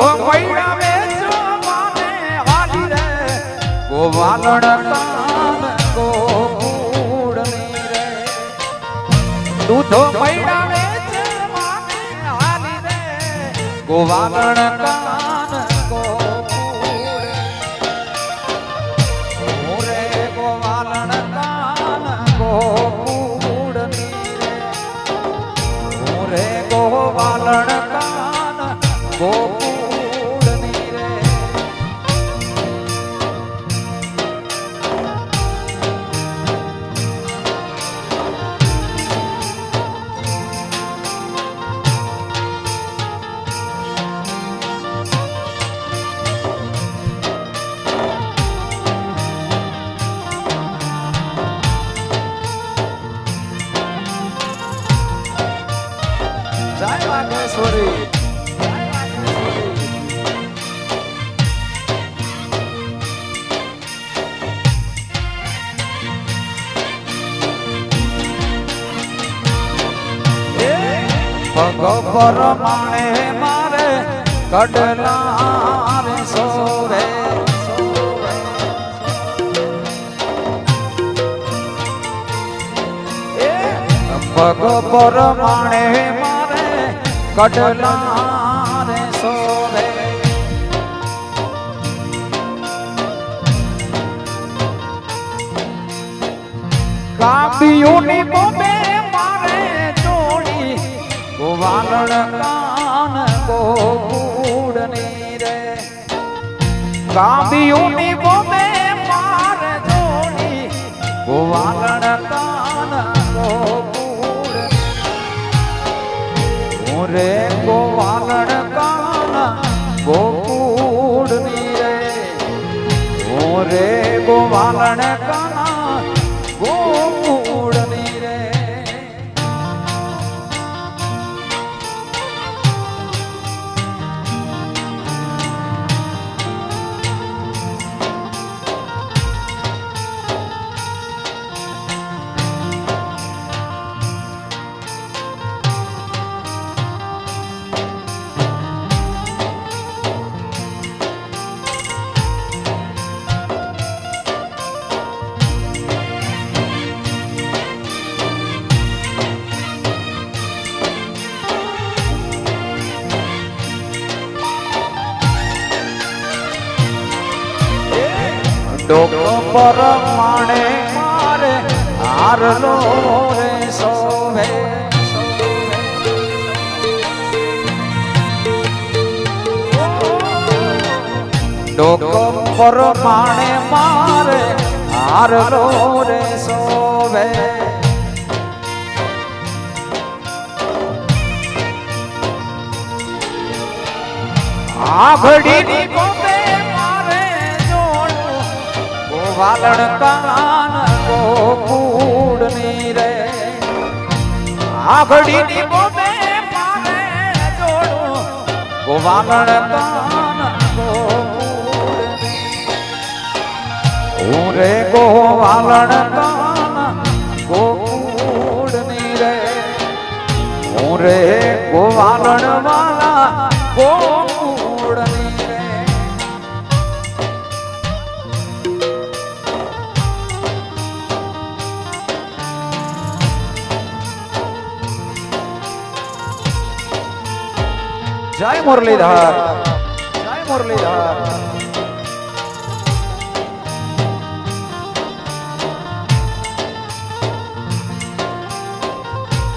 દૂધો મૈડા વેચો માને હાલી રે ગોવાલણ કાન ગોકુળની રે દૂધો મૈડા વેચો માને હાલી રે ગોવાલણ કાન ગોકુળ ઓરે ગોવાલણ કાન ગોકુળની રે ઓરે ગોવાલણ કાન ગોકુળની રે જય વાઘેશ્વરી ભગવર માણે મારે કડલા રે સોરે ભગવર માણે મારે કડલા રે સોરે કાબિયોની બોબે મારે જોડી ગોવાલણ કાન ગોકુળની રે કાબિયોની બોબે મારે જોડી ગોવાલણ કાન ગોકુળ રે ગોવાલણ કાન ગોકુળની રે રે ગોવાલણ કાન ગોકુળની રે ડોક પર માણે મારે હારલો રે સોવે ડોક પર માણે મારે હારલો રે સોવે આભડીની ગોપે ગોવાલણ કાન ગોકુળની રે આઘડીની બોબે મારે જોડું ગોવાલણ કાન ગોકુળની રે ગોવાલણ કાન ગોકુળની રે રે ગોવાલણ વાલા ગોકુળની રે જય મુરલીધર જય Murlidhar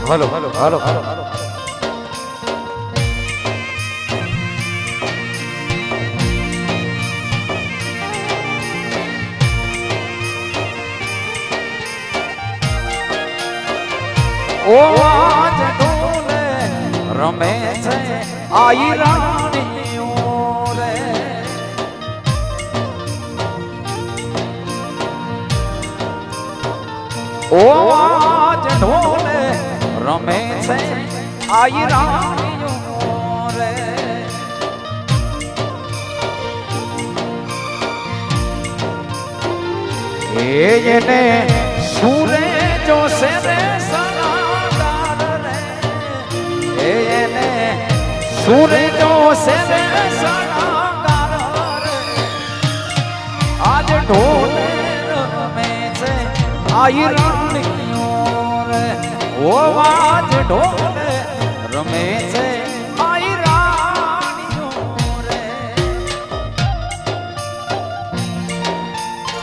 hello hello hello hello ઓ આજ ઢોલે રમે છે આઈ રાણીઓ રે ઓ આજ ઢોલે રમે છે આઈ રાણીઓ રે એને સુરે જોશે રે સનાદાર રે એને સૂરજો સેવે સળગાર આજ ઢોલે રમે છે આઈ રાણીઓ રે ઓ આજ ઢોલે